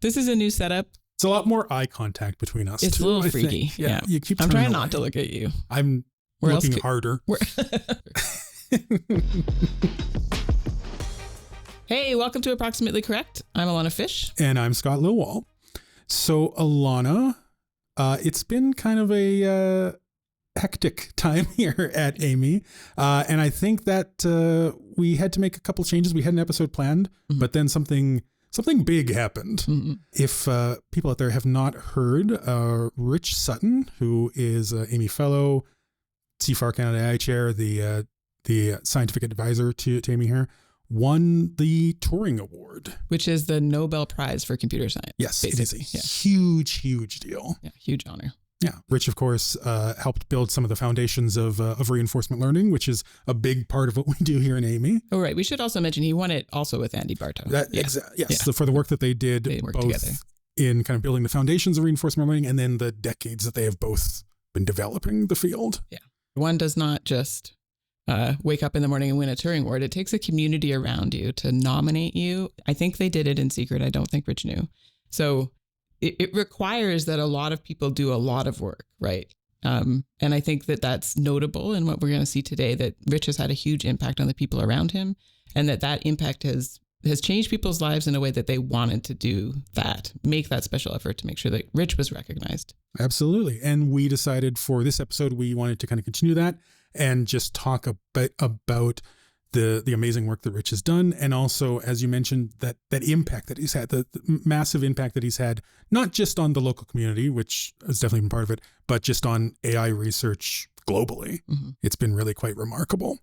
This is a new setup. It's a lot more eye contact between us. It's too, a little I freaky. think. Yeah. You keep I'm trying away. not to look at you. I'm Where looking harder. Hey, welcome to Approximately Correct. I'm Alana Fish. And I'm Scott Lilwall. So, Alana, it's been kind of a hectic time here at Amii. And I think that we had to make a couple changes. We had an episode planned, but then something big happened. If people out there have not heard, Rich Sutton, who is an Amii Fellow, CFAR Canada AI Chair, the scientific advisor to Amii here, won the Turing Award. Which is the Nobel Prize for Computer Science. Yes, basically. it is a huge deal. Yeah, huge honor. Yeah. Rich, of course, helped build some of the foundations of reinforcement learning, which is a big part of what we do here in Amii. Oh, right. We should also mention he won it also with Andy Barto. Yes. So for the work that they did both together in kind of building the foundations of reinforcement learning and then the decades that they have both been developing the field. Yeah. One does not just wake up in the morning and win a Turing Award. It takes a community around you to nominate you. I think they did it in secret. I don't think Rich knew. So it requires that a lot of people do a lot of work, right? And I think that that's notable in what we're going to see today, that Rich has had a huge impact on the people around him, and that impact has changed people's lives in a way that they wanted to do that, make that special effort to make sure that Rich was recognized. Absolutely. And we decided for this episode, we wanted to kind of continue that and just talk a bit about the amazing work that Rich has done. And also, as you mentioned, that impact that he's had, the massive impact that he's had, not just on the local community, which has definitely been part of it, but just on AI research globally. It's been really quite remarkable.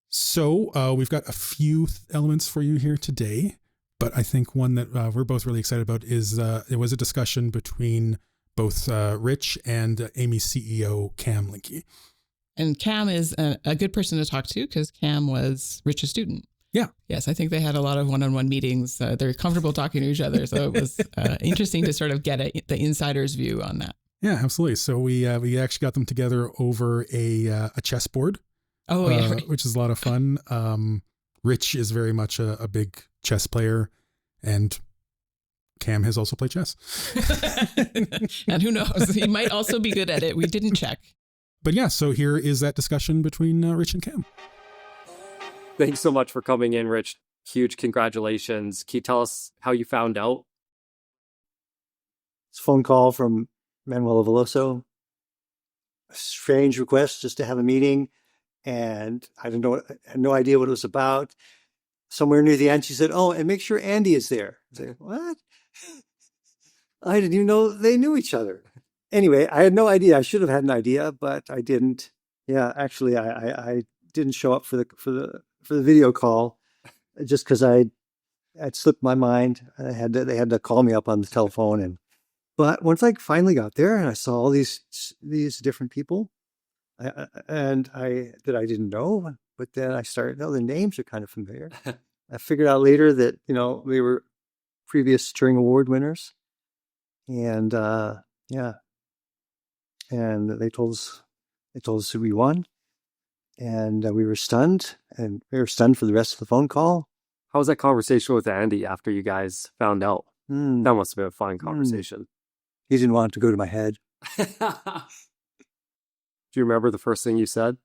So we've got a few elements for you here today, but I think one that we're both really excited about is it was a discussion between both Rich and Amii CEO Cam Linke. And Cam is a good person to talk to because Cam was Rich's student. Yeah. Yes, I think they had a lot of one-on-one meetings. They're comfortable talking to each other. So it was interesting to sort of get the insider's view on that. Yeah, absolutely. So we actually got them together over a chessboard. Oh, yeah. Right. Which is a lot of fun. Rich is very much a big chess player, and Cam has also played chess. And who knows? He might also be good at it. We didn't check. But yeah, so here is that discussion between Rich and Cam. Thanks so much for coming in, Rich. Huge congratulations. Can you tell us how you found out? It's a phone call from Manuela Veloso. A strange request just to have a meeting. And I had no idea what it was about. Somewhere near the end, she said, "Oh, and make sure Andy is there." I said, "What?" I didn't even know they knew each other. Anyway, I had no idea. I should have had an idea, but I didn't. Yeah, actually, I didn't show up for the video call just because I'd slipped my mind. They had to call me up on the telephone, but once I finally got there and I saw all these different people, that I didn't know, but then I started. The names are kind of familiar. I figured out later that they were previous Turing Award winners, and yeah. And they told us who we won, and we were stunned, and we were stunned for the rest of the phone call. How was that conversation with Andy after you guys found out? That must have been a fun conversation. He didn't want it to go to my head. Do you remember the first thing you said?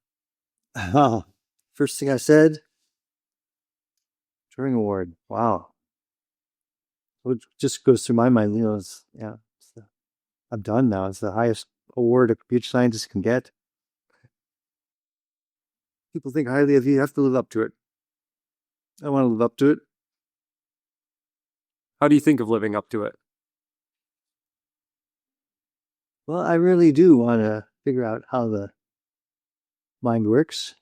First thing I said, Turing Award. Wow. It just goes through my mind. I'm done now. It's the highest award a computer scientist can get. People think highly of you. You have to live up to it. I want to live up to it. How do you think of living up to it? Well, I really do want to figure out how the mind works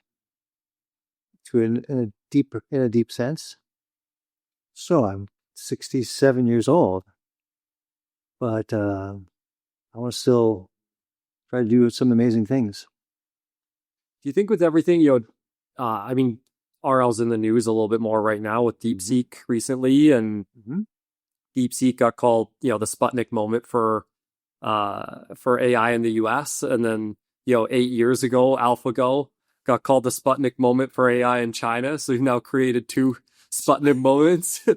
in a deep sense. So I'm 67 years old, but I want to still try to do some amazing things. Do you think with everything, RL's in the news a little bit more right now with DeepSeek recently, and DeepSeek got called, the Sputnik moment for AI in the US. And then, 8 years ago, AlphaGo got called the Sputnik moment for AI in China. So we've now created 2 Sputnik moments,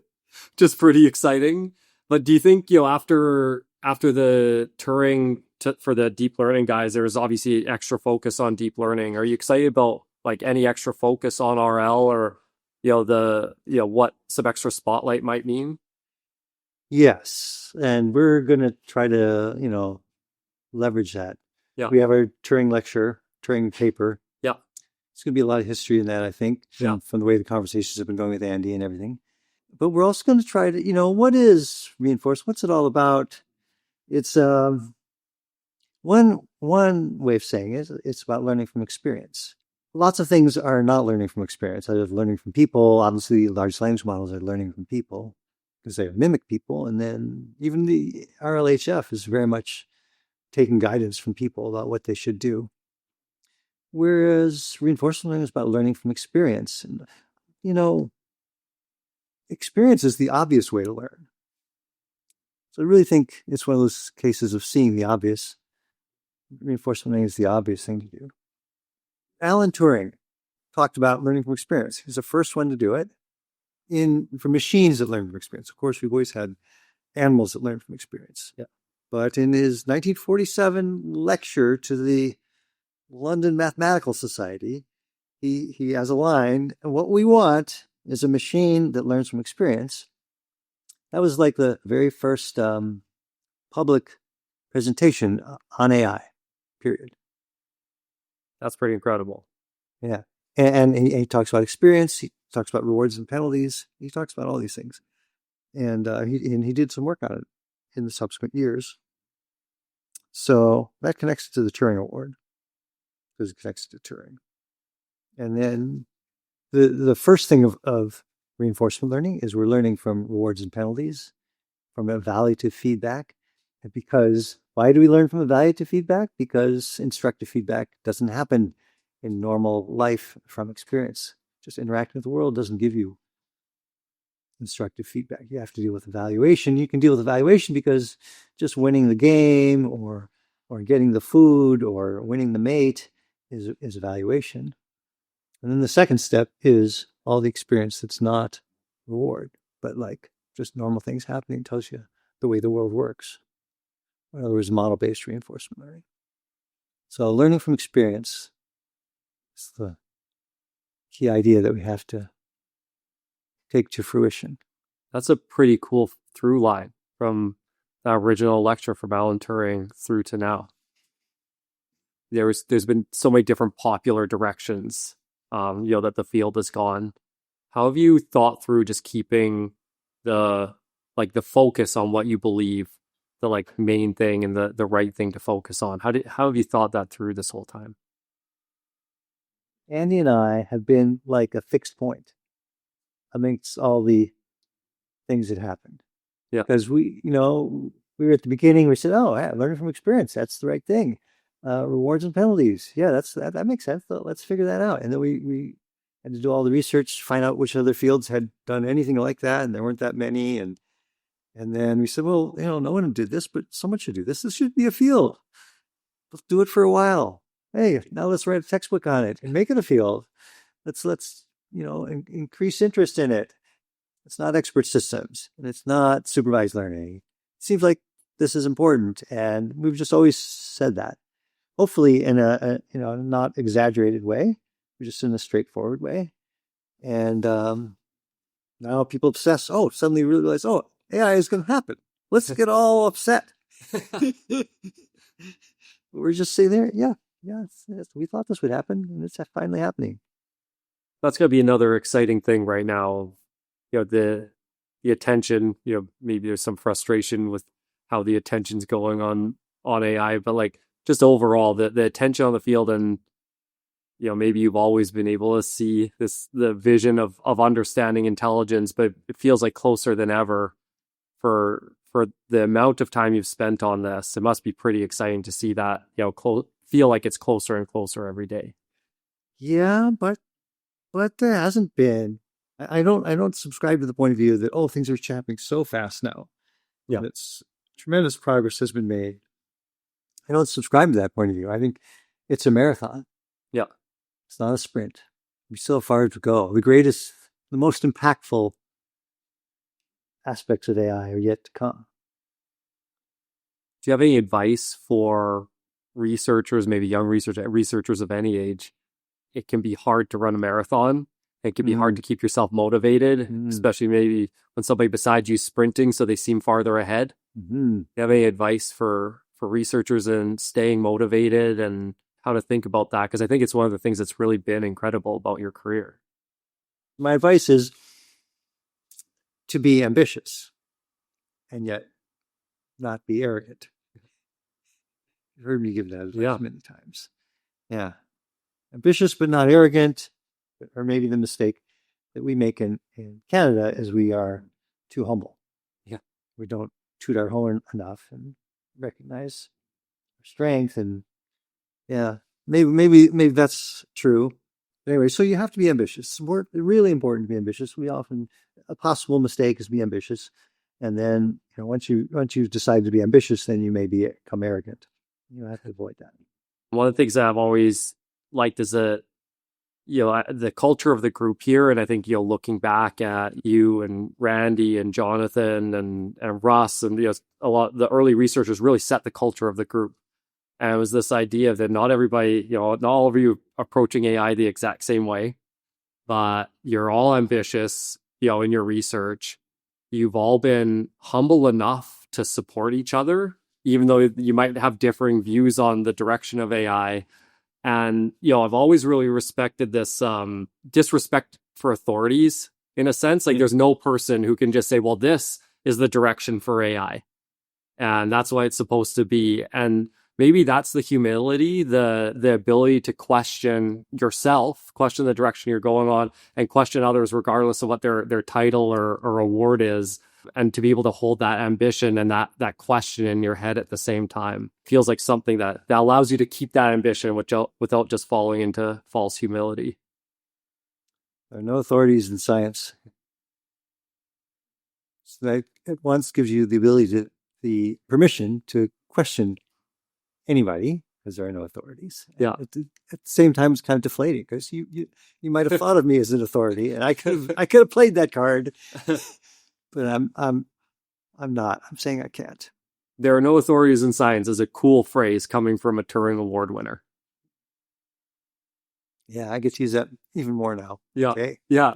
just pretty exciting. But do you think, after the Turing for the deep learning guys, there was obviously extra focus on deep learning. Are you excited about like any extra focus on RL, or what some extra spotlight might mean? Yes, and we're going to try to, leverage that. Yeah. We have our Turing paper. Yeah. It's going to be a lot of history in that, I think, from the way the conversations have been going with Andy and everything. But we're also going to try to, what is reinforcement? What's it all about? It's one way of saying it, it's about learning from experience. Lots of things are not learning from experience. They're learning from people. Obviously, large language models are learning from people because they mimic people. And then even the RLHF is very much taking guidance from people about what they should do. Whereas reinforcement learning is about learning from experience. And, experience is the obvious way to learn. So I really think it's one of those cases of seeing the obvious. Reinforcement learning is the obvious thing to do. Alan Turing talked about learning from experience. He's the first one to do it for machines that learn from experience. Of course, we've always had animals that learn from experience. Yeah. But in his 1947 lecture to the London Mathematical Society, he has a line, what we want is a machine that learns from experience. That was like the very first public presentation on AI, period. That's pretty incredible. Yeah. And he talks about experience. He talks about rewards and penalties. He talks about all these things. And he did some work on it in the subsequent years. So that connects to the Turing Award because it connects to Turing. And then the first thing of reinforcement learning is we're learning from rewards and penalties, from evaluative feedback. And why do we learn from evaluative feedback? Because instructive feedback doesn't happen in normal life from experience. Just interacting with the world doesn't give you instructive feedback. You have to deal with evaluation. You can deal with evaluation because just winning the game or getting the food or winning the mate is evaluation. And then the second step is all the experience that's not reward, but like just normal things happening tells you the way the world works. In other words, model-based reinforcement learning. So learning from experience is the key idea that we have to take to fruition. That's a pretty cool through line from the original lecture from Alan Turing through to now. There's been so many different popular directions, that the field has gone. How have you thought through just keeping the focus on what you believe, the main thing and the right thing to focus on? How have you thought that through this whole time? Andy and I have been like a fixed point amongst all the things that happened. Yeah. Because we were at the beginning, we said, learning from experience, that's the right thing. Rewards and penalties. Yeah, that makes sense. Let's figure that out. And then we had to do all the research, find out which other fields had done anything like that. And there weren't that many. And then we said, well, no one did this, but someone should do this. This should be a field. Let's do it for a while. Hey, now let's write a textbook on it and make it a field. Let's increase interest in it. It's not expert systems and it's not supervised learning. It seems like this is important. And we've just always said that. Hopefully in a not exaggerated way, just in a straightforward way. And now people obsess. Suddenly realize, AI is going to happen. Let's get all upset. We're just sitting there. Yeah, we thought this would happen, and it's finally happening. That's going to be another exciting thing right now. The attention. Maybe there's some frustration with how the attention's going on AI, but just overall, the attention on the field, and maybe you've always been able to see the vision of understanding intelligence, but it feels like closer than ever for the amount of time you've spent on this. It must be pretty exciting to see that, feel like it's closer and closer every day. Yeah, but there hasn't been. I don't subscribe to the point of view that things are happening so fast now. Yeah, it's tremendous progress has been made. I don't subscribe to that point of view. I think it's a marathon. Yeah. It's not a sprint. We still have far to go. The most impactful aspects of AI are yet to come. Do you have any advice for researchers, maybe young researchers of any age? It can be hard to run a marathon. It can be hard to keep yourself motivated, especially maybe when somebody beside you is sprinting, so they seem farther ahead. Do you have any advice for researchers in staying motivated and how to think about that? Because I think it's one of the things that's really been incredible about your career. My advice is to be ambitious and yet not be arrogant. You've heard me give that advice many times. Yeah. Ambitious but not arrogant, or maybe the mistake that we make in Canada is we are too humble. Yeah. We don't toot our horn enough and recognize our strength. And maybe that's true. But anyway, so you have to be ambitious. It's really important to be ambitious. A possible mistake is be ambitious. And then, once you decide to be ambitious, then you may become arrogant. You have to avoid that. One of the things that I've always liked is the culture of the group here. And I think, looking back at you and Randy and Jonathan and Russ and, a lot of the early researchers really set the culture of the group. And it was this idea that not everybody, not all of you approaching AI the exact same way, but you're all ambitious, in your research. You've all been humble enough to support each other, even though you might have differing views on the direction of AI. And, I've always really respected this disrespect for authorities, in a sense. Like, there's no person who can just say, well, this is the direction for AI. And that's why it's supposed to be. And maybe that's the humility, the ability to question yourself, question the direction you're going on, and question others regardless of what their title or award is. And to be able to hold that ambition and that question in your head at the same time feels like something that allows you to keep that ambition without just falling into false humility. There are no authorities in science. So that at once gives you the permission to question anybody, because there are no authorities. Yeah. At the same time, it's kind of deflating, because you might have thought of me as an authority, and I could have played that card. But I'm not. I'm saying I can't. There are no authorities in science is a cool phrase coming from a Turing Award winner. Yeah, I get to use that even more now. Yeah. Okay. Yeah.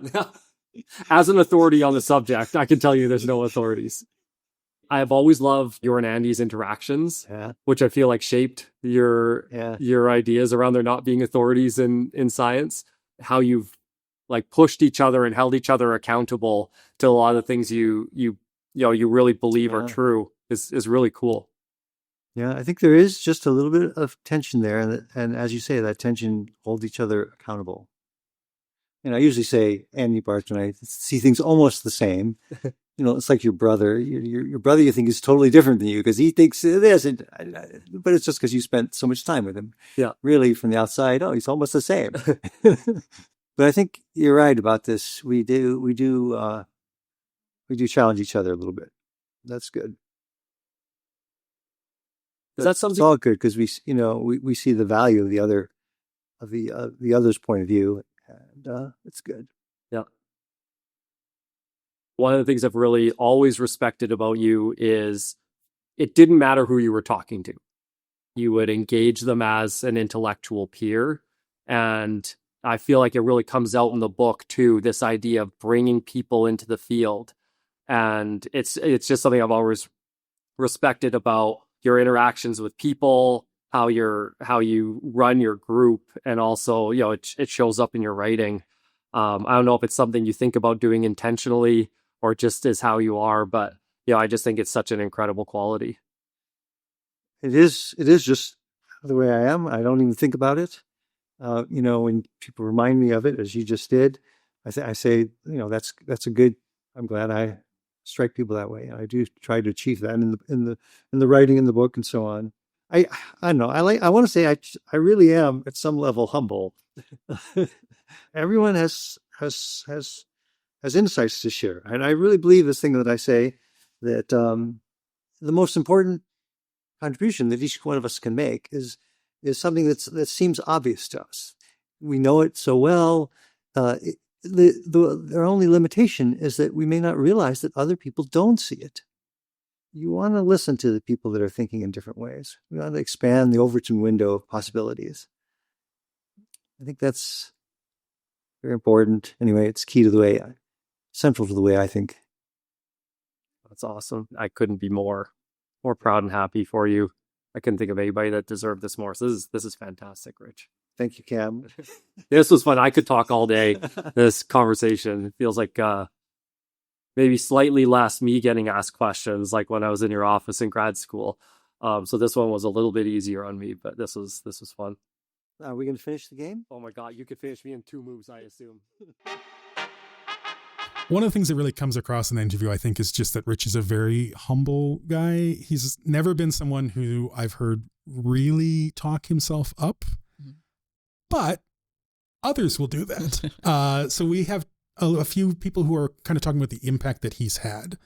As an authority on the subject, I can tell you there's no authorities. I have always loved your and Andy's interactions, which I feel like shaped your ideas around there not being authorities in science. How you've pushed each other and held each other accountable to a lot of the things you really believe are true is really cool. Yeah, I think there is just a little bit of tension there, and as you say, that tension holds each other accountable. And I usually say, Andy Barth and I see things almost the same. It's like your brother. Your brother, you think, is totally different than you because he thinks this, but it's just because you spent so much time with him. Yeah, really, from the outside, he's almost the same. But I think you're right about this. We do challenge each other a little bit. That's good. Is that something? It's all good because we see the value of the other's point of view, and it's good. Yeah. One of the things I've really always respected about you is it didn't matter who you were talking to. You would engage them as an intellectual peer, and I feel like it really comes out in the book too, this idea of bringing people into the field. And it's just something I've always respected about your interactions with people, how you run your group, and also, it shows up in your writing. I don't know if it's something you think about doing intentionally or just is how you are, but I just think it's such an incredible quality. It is just the way I am. I don't even think about it. When people remind me of it, as you just did, I say, that's a good. I'm glad I strike people that way. I do try to achieve that in the writing in the book and so on. I don't know. I want to say I really am at some level humble. Everyone has insights to share, and I really believe this thing that I say, that the most important contribution that each one of us can make is something that seems obvious to us. We know it so well. their only limitation is that we may not realize that other people don't see it. You want to listen to the people that are thinking in different ways. We want to expand the Overton window of possibilities. I think that's very important. Anyway, it's key to the way, central to the way I think. That's awesome. I couldn't be more proud and happy for you. I couldn't think of anybody that deserved this more. So this is fantastic, Rich. Thank you, Cam. This was fun. I could talk all day. This conversation, it feels like maybe slightly less me getting asked questions like when I was in your office in grad school. So this one was a little bit easier on me, but this was fun. Are we going to finish the game? Oh my God, you could finish me in 2 moves, I assume. One of the things that really comes across in the interview, I think, is just that Rich is a very humble guy. He's never been someone who I've heard really talk himself up, but others will do that. So we have a few people who are kind of talking about the impact that he's had.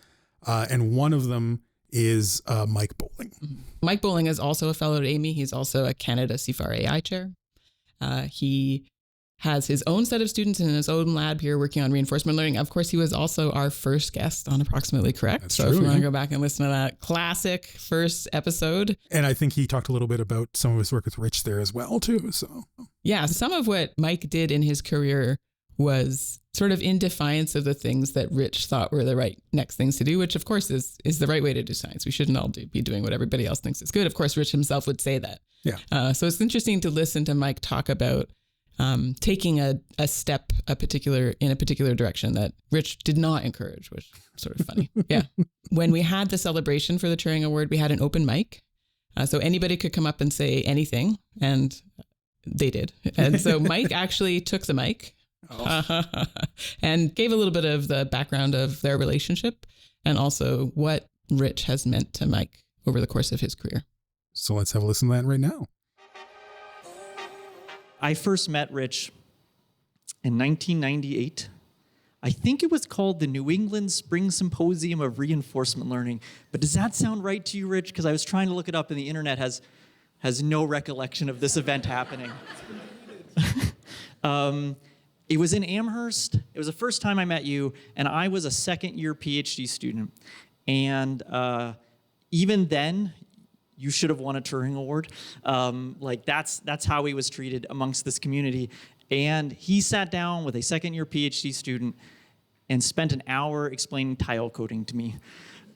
And one of them is Mike Bowling. Mike Bowling is also a fellow at Amii. He's also a Canada CFAR AI chair. He has his own set of students in his own lab here working on reinforcement learning. Of course, he was also our first guest on Approximately Correct. That's so true, if you want yeah. to go back and listen to that classic first episode. And I think he talked a little bit about some of his work with Rich there as well, too. So Yeah, some of what Mike did in his career was sort of in defiance of the things that Rich thought were the right next things to do, which of course is the right way to do science. We shouldn't all be doing what everybody else thinks is good. Of course, Rich himself would say that. Yeah. So it's interesting to listen to Mike talk about taking a step in a particular direction that Rich did not encourage, which is sort of funny. Yeah. When we had the celebration for the Turing Award, we had an open mic. So anybody could come up and say anything, and they did. And so Mike actually took the mic and gave a little bit of the background of their relationship and also what Rich has meant to Mike over the course of his career. So let's have a listen to that right now. I first met Rich in 1998. I think it was called the New England Spring Symposium of Reinforcement Learning. But does that sound right to you, Rich? Because I was trying to look it up and the internet has no recollection of this event happening. It was in Amherst. It was the first time I met you, and I was a second-year PhD student. And even then, you should have won a Turing Award. That's how he was treated amongst this community. And he sat down with a second-year PhD student and spent an hour explaining tile coding to me.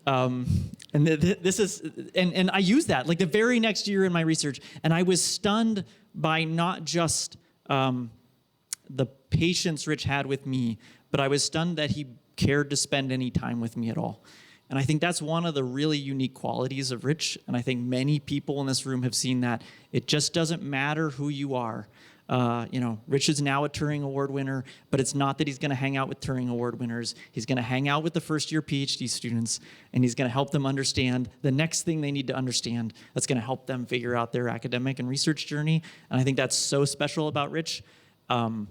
And I used that like the very next year in my research, and I was stunned by not just the patience Rich had with me, but I was stunned that he cared to spend any time with me at all. And I think that's one of the really unique qualities of Rich, and I think many people in this room have seen that. It just doesn't matter who you are. Rich is now a Turing Award winner, but it's not that he's going to hang out with Turing Award winners. He's going to hang out with the first-year PhD students, and he's going to help them understand the next thing they need to understand that's going to help them figure out their academic and research journey. And I think that's so special about Rich. And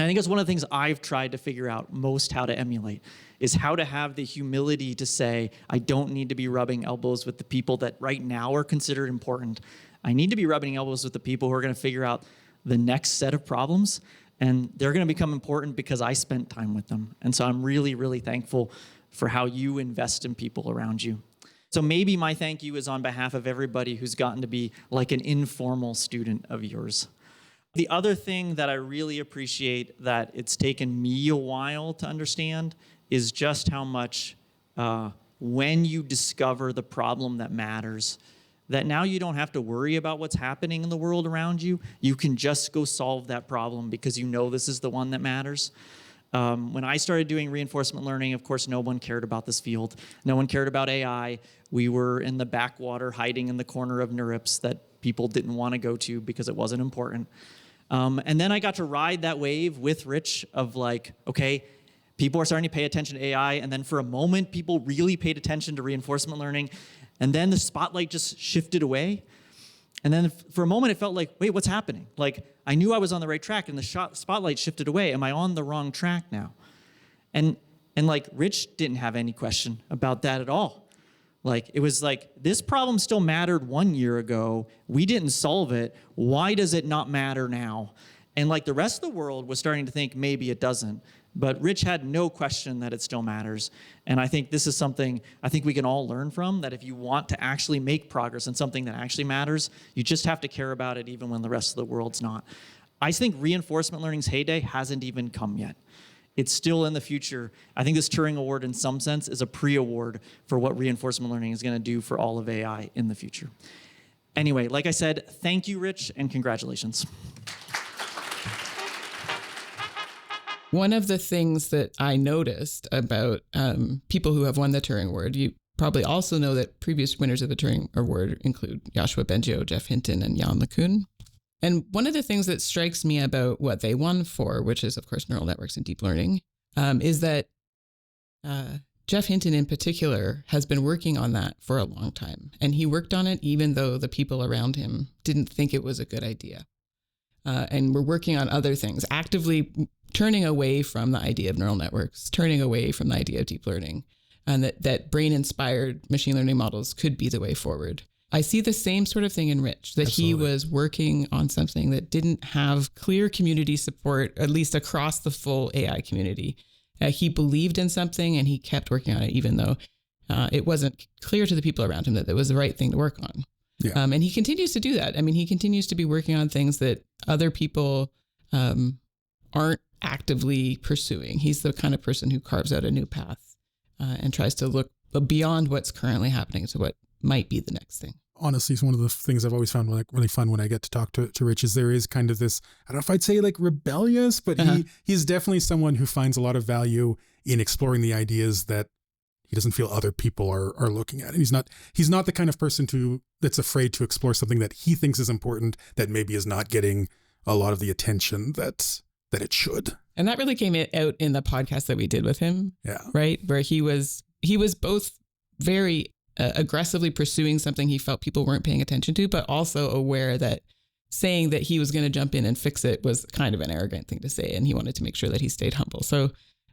I think it's one of the things I've tried to figure out most how to emulate is how to have the humility to say, I don't need to be rubbing elbows with the people that right now are considered important. I need to be rubbing elbows with the people who are going to figure out the next set of problems, and they're going to become important because I spent time with them. And so I'm really, really thankful for how you invest in people around you. So maybe my thank you is on behalf of everybody who's gotten to be like an informal student of yours. The other thing that I really appreciate that it's taken me a while to understand is just how much when you discover the problem that matters, that now you don't have to worry about what's happening in the world around you. You can just go solve that problem because you know this is the one that matters. When I started doing reinforcement learning, of course, no one cared about this field. No one cared about AI. We were in the backwater hiding in the corner of NeurIPS that people didn't want to go to because it wasn't important. And then I got to ride that wave with Rich of like, okay, people are starting to pay attention to AI. And then for a moment, people really paid attention to reinforcement learning. And then the spotlight just shifted away. And then for a moment, it felt like, wait, what's happening? Like, I knew I was on the right track, and the spotlight shifted away. Am I on the wrong track now? And like, Rich didn't have any question about that at all. Like, it was like, this problem still mattered 1 year ago. We didn't solve it. Why does it not matter now? And like the rest of the world was starting to think maybe it doesn't. But Rich had no question that it still matters. And I think this is something I think we can all learn from, that if you want to actually make progress in something that actually matters, you just have to care about it even when the rest of the world's not. I think reinforcement learning's heyday hasn't even come yet. It's still in the future. I think this Turing Award in some sense is a pre-award for what reinforcement learning is going to do for all of AI in the future. Anyway, like I said, thank you, Rich, and congratulations. One of the things that I noticed about people who have won the Turing Award, you probably also know that previous winners of the Turing Award include Yoshua Bengio, Jeff Hinton, and Jan LeCun. And one of the things that strikes me about what they won for, which is, of course, neural networks and deep learning, is that Jeff Hinton in particular has been working on that for a long time. And he worked on it even though the people around him didn't think it was a good idea. And we're working on other things, actively turning away from the idea of neural networks, turning away from the idea of deep learning, and that brain-inspired machine learning models could be the way forward. I see the same sort of thing in Rich, that Absolutely. He was working on something that didn't have clear community support, at least across the full AI community. He believed in something and he kept working on it, even though it wasn't clear to the people around him that it was the right thing to work on. Yeah. And he continues to do that. I mean, he continues to be working on things that other people aren't actively pursuing. He's the kind of person who carves out a new path and tries to look beyond what's currently happening to what might be the next thing. Honestly, it's one of the things I've always found like really fun when I get to talk to Rich is there is kind of this, I don't know if I'd say like rebellious, but he's definitely someone who finds a lot of value in exploring the ideas that he doesn't feel other people are looking at. And he's not the kind of person that's afraid to explore something that he thinks is important that maybe is not getting a lot of the attention that it should. And that really came out in the podcast that we did with him. Yeah. Right. Where he was both very aggressively pursuing something he felt people weren't paying attention to, but also aware that saying that he was going to jump in and fix it was kind of an arrogant thing to say. And he wanted to make sure that he stayed humble. So,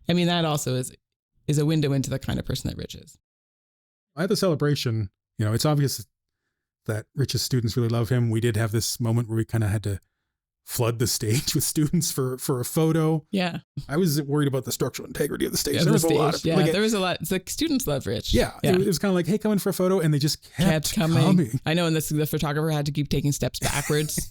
I mean, that also is a window into the kind of person that Rich is. At the celebration, it's obvious that Rich's students really love him. We did have this moment where we kind of had to flood the stage with students for a photo. Yeah. I was worried about the structural integrity of the stage. There was a lot. There was a lot. It's like students love Rich. Yeah. It was kind of like, hey, come in for a photo. And they just kept coming. I know. And the photographer had to keep taking steps backwards.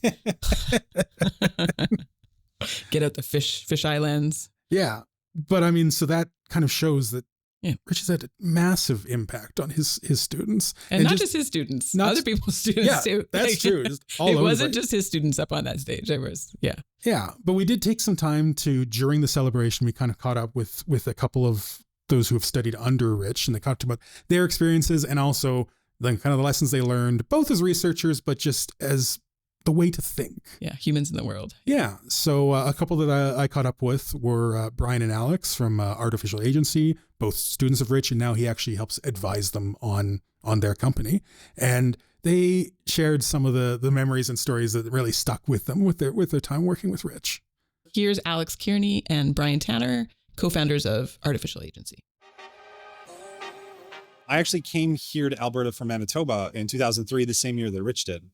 Get out the fish-eye lens. Yeah. But I mean, so that kind of shows that Rich has had a massive impact on his students. And not just his students, other people's students too. That's true. It wasn't just his students up on that stage. There was, Yeah. But we did take some time during the celebration, we kind of caught up with a couple of those who have studied under Rich, and they talked about their experiences and also then kind of the lessons they learned, both as researchers, but just as the way to think. Yeah, humans in the world. Yeah. So a couple that I caught up with were Brian and Alex from Artificial Agency, both students of Rich, and now he actually helps advise them on their company. And they shared some of the memories and stories that really stuck with them with their time working with Rich. Here's Alex Kearney and Brian Tanner, co-founders of Artificial Agency. I actually came here to Alberta from Manitoba in 2003, the same year that Rich did.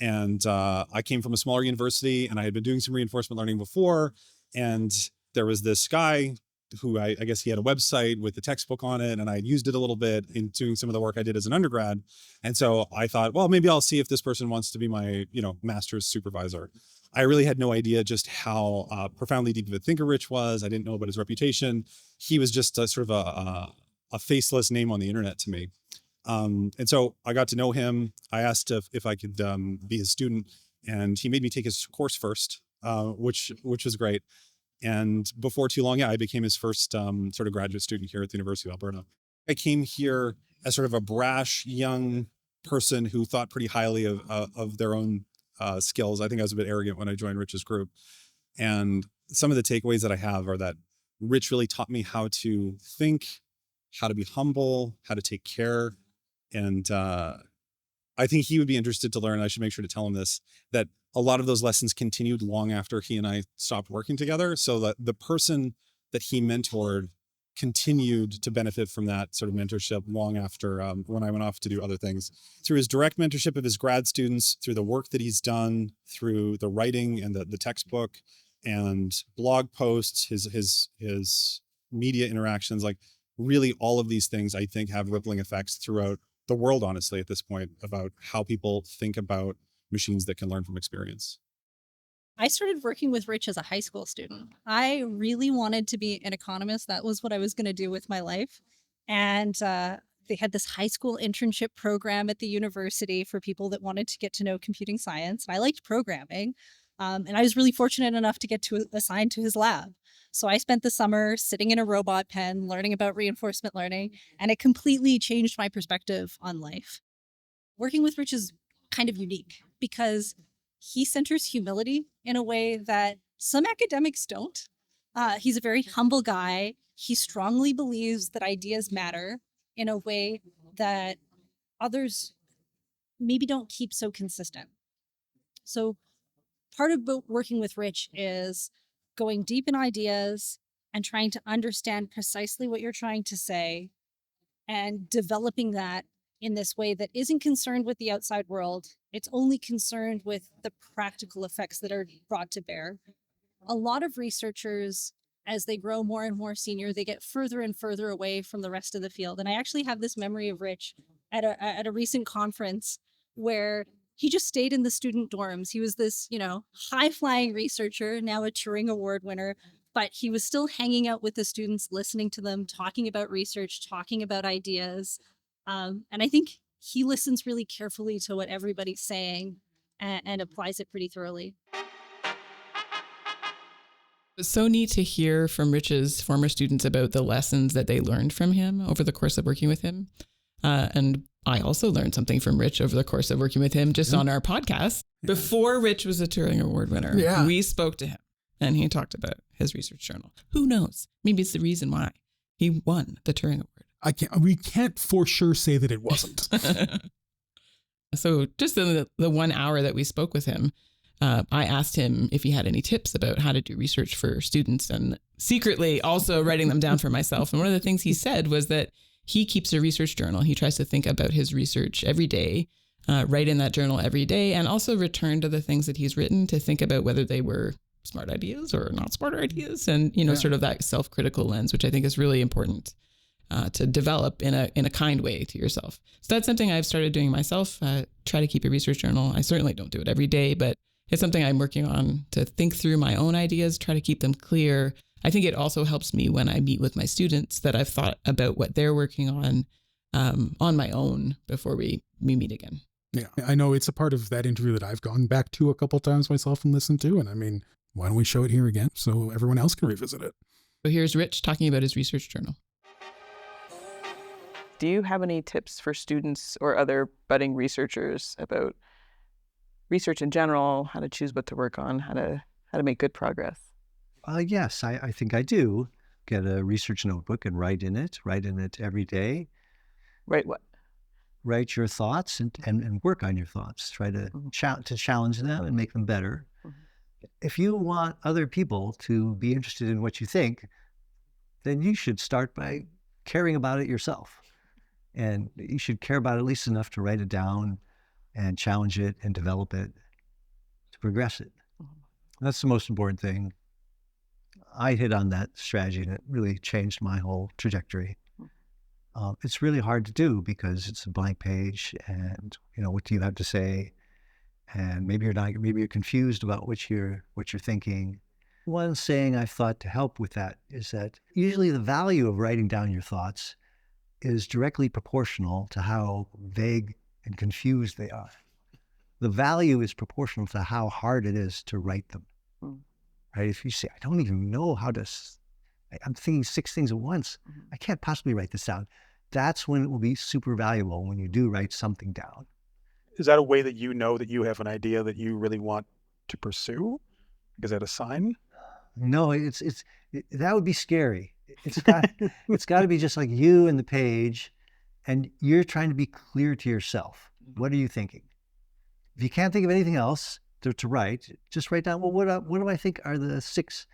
And I came from a smaller university and I had been doing some reinforcement learning before. And there was this guy who I guess he had a website with a textbook on it. And I used it a little bit in doing some of the work I did as an undergrad. And so I thought, well, maybe I'll see if this person wants to be my, master's supervisor. I really had no idea just how profoundly deep of a thinker Rich was. I didn't know about his reputation. He was just a sort of a faceless name on the internet to me. And so I got to know him. I asked if I could be his student, and he made me take his course first, which was great. And before too long, I became his first sort of graduate student here at the University of Alberta. I came here as sort of a brash young person who thought pretty highly of their own skills. I think I was a bit arrogant when I joined Rich's group. And some of the takeaways that I have are that Rich really taught me how to think, how to be humble, how to take care. And I think he would be interested to learn, I should make sure to tell him this, that a lot of those lessons continued long after he and I stopped working together. So that the person that he mentored continued to benefit from that sort of mentorship long after when I went off to do other things. Through his direct mentorship of his grad students, through the work that he's done, through the writing and the textbook, and blog posts, his media interactions, like really all of these things I think have rippling effects throughout the world, honestly, at this point, about how people think about machines that can learn from experience. I started working with Rich as a high school student. I really wanted to be an economist. That was what I was going to do with my life. And they had this high school internship program at the university for people that wanted to get to know computing science. And I liked programming. And I was really fortunate enough to get assigned to his lab. So I spent the summer sitting in a robot pen, learning about reinforcement learning, and it completely changed my perspective on life. Working with Rich is kind of unique because he centers humility in a way that some academics don't. He's a very humble guy. He strongly believes that ideas matter in a way that others maybe don't keep so consistent. So part of working with Rich is going deep in ideas and trying to understand precisely what you're trying to say and developing that in this way that isn't concerned with the outside world. It's only concerned with the practical effects that are brought to bear. A lot of researchers, as they grow more and more senior, they get further and further away from the rest of the field. And I actually have this memory of Rich at a recent conference where he just stayed in the student dorms. He was this, high-flying researcher, now a Turing Award winner, but he was still hanging out with the students, listening to them, talking about research, talking about ideas. And I think he listens really carefully to what everybody's saying and applies it pretty thoroughly. It's so neat to hear from Rich's former students about the lessons that they learned from him over the course of working with him. And I also learned something from Rich over the course of working with him just on our podcast. Before Rich was a Turing Award winner, we spoke to him and he talked about his research journal. Who knows? Maybe it's the reason why he won the Turing Award. We can't for sure say that it wasn't. So just in the 1 hour that we spoke with him, I asked him if he had any tips about how to do research for students and secretly also writing them down for myself. And one of the things he said was that he keeps a research journal. He tries to think about his research every day, write in that journal every day, and also return to the things that he's written to think about whether they were smart ideas or not smart ideas. And, sort of that self-critical lens, which I think is really important to develop in a kind way to yourself. So that's something I've started doing myself. Try to keep a research journal. I certainly don't do it every day, but it's something I'm working on to think through my own ideas, try to keep them clear. I think it also helps me when I meet with my students that I've thought about what they're working on my own before we meet again. Yeah, I know it's a part of that interview that I've gone back to a couple of times myself and listened to. And I mean, why don't we show it here again so everyone else can revisit it? So here's Rich talking about his research journal. Do you have any tips for students or other budding researchers about research in general, how to choose what to work on, how to make good progress? Yes, I think I do. Get a research notebook and write in it every day. Write what? Write your thoughts and work on your thoughts. Try to challenge them and make them better. Mm-hmm. If you want other people to be interested in what you think, then you should start by caring about it yourself. And you should care about it at least enough to write it down and challenge it and develop it to progress it. Mm-hmm. That's the most important thing. I hit on that strategy and it really changed my whole trajectory. It's really hard to do because it's a blank page and, what do you have to say? And maybe you're confused about what you're thinking. One saying I've thought to help with that is that usually the value of writing down your thoughts is directly proportional to how vague and confused they are. The value is proportional to how hard it is to write them. Right? If you say, I don't even know I'm thinking 6 things at once. I can't possibly write this down. That's when it will be super valuable, when you do write something down. Is that a way that you know that you have an idea that you really want to pursue? Is that a sign? No, that would be scary. It's got to be just like you and the page, and you're trying to be clear to yourself. What are you thinking? If you can't think of anything else to write, just write down, well, what do I think are the 6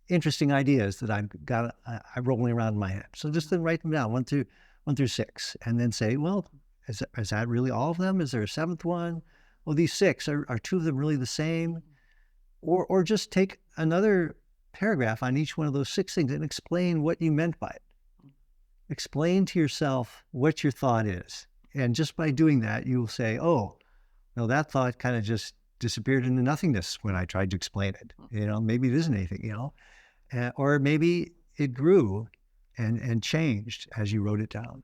interesting ideas that I'm rolling around in my head? So just then write them down, 1 through 6, and then say, well, is that really all of them? Is there a 7th one? Well, these 6, are 2 of them really the same? Or just take another paragraph on each one of those 6 things and explain what you meant by it. Explain to yourself what your thought is. And just by doing that, you will say, oh, no, that thought kind of just disappeared into nothingness when I tried to explain it. Maybe it isn't anything, or maybe it grew and changed as you wrote it down.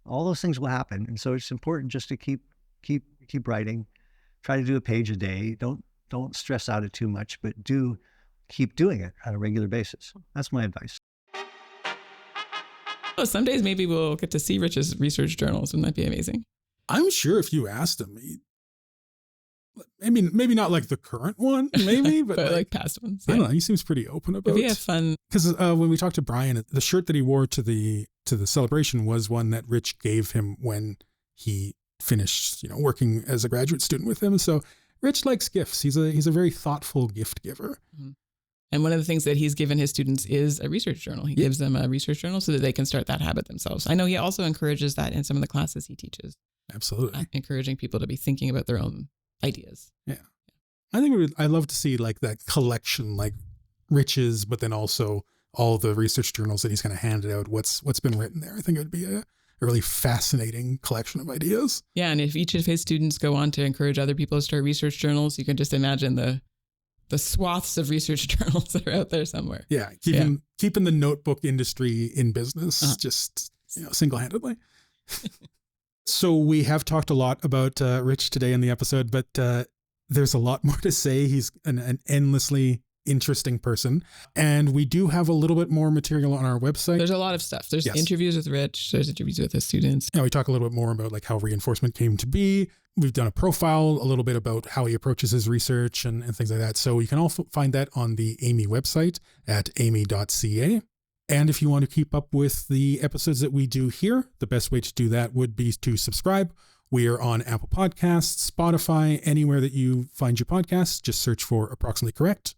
All those things will happen. And so it's important just to keep writing. Try to do a page a day. Don't stress out it too much, but keep doing it on a regular basis. That's my advice. Oh, some days maybe we'll get to see Rich's research journals. Wouldn't that be amazing? I'm sure if you asked him, maybe not like the current one, maybe, but like past ones. I don't know. He seems pretty open about it. Maybe have fun. Because when we talked to Brian, the shirt that he wore to the celebration was one that Rich gave him when he finished, working as a graduate student with him. So Rich likes gifts. He's a very thoughtful gift giver. Mm-hmm. And one of the things that he's given his students is a research journal. He gives them a research journal so that they can start that habit themselves. I know he also encourages that in some of the classes he teaches. Absolutely. Encouraging people to be thinking about their own ideas. Yeah. I think I'd love to see like that collection, like Rich's, but then also all the research journals that he's kind of handed out, what's been written there. I think it would be a really fascinating collection of ideas. Yeah. And if each of his students go on to encourage other people to start research journals, you can just imagine the swaths of research journals that are out there somewhere. Yeah. Keeping the notebook industry in business, just single-handedly. So we have talked a lot about Rich today in the episode, but there's a lot more to say. He's an endlessly interesting person. And we do have a little bit more material on our website. There's a lot of stuff. There's interviews with Rich. There's interviews with his students. Yeah, we talk a little bit more about like how reinforcement came to be. We've done a profile, a little bit about how he approaches his research and things like that. So you can also find that on the Amii website at amii.ca. And if you want to keep up with the episodes that we do here, the best way to do that would be to subscribe. We are on Apple Podcasts, Spotify, anywhere that you find your podcasts. Just search for Approximately Correct.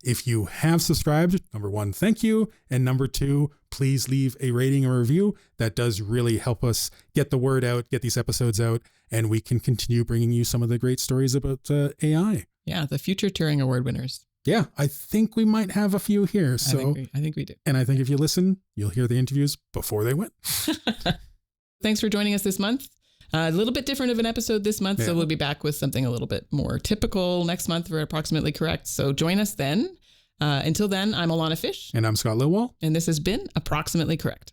If you have subscribed, number 1, thank you. And number 2, please leave a rating or review. That does really help us get the word out, get these episodes out, and we can continue bringing you some of the great stories about AI. Yeah, the future Turing Award winners. Yeah, I think we might have a few here. So I think we do. And I think if you listen, you'll hear the interviews before they win. Thanks for joining us this month. A little bit different of an episode this month, so we'll be back with something a little bit more typical next month for Approximately Correct. So join us then. Until then, I'm Alana Fish. And I'm Scott Lilwall. And this has been Approximately Correct.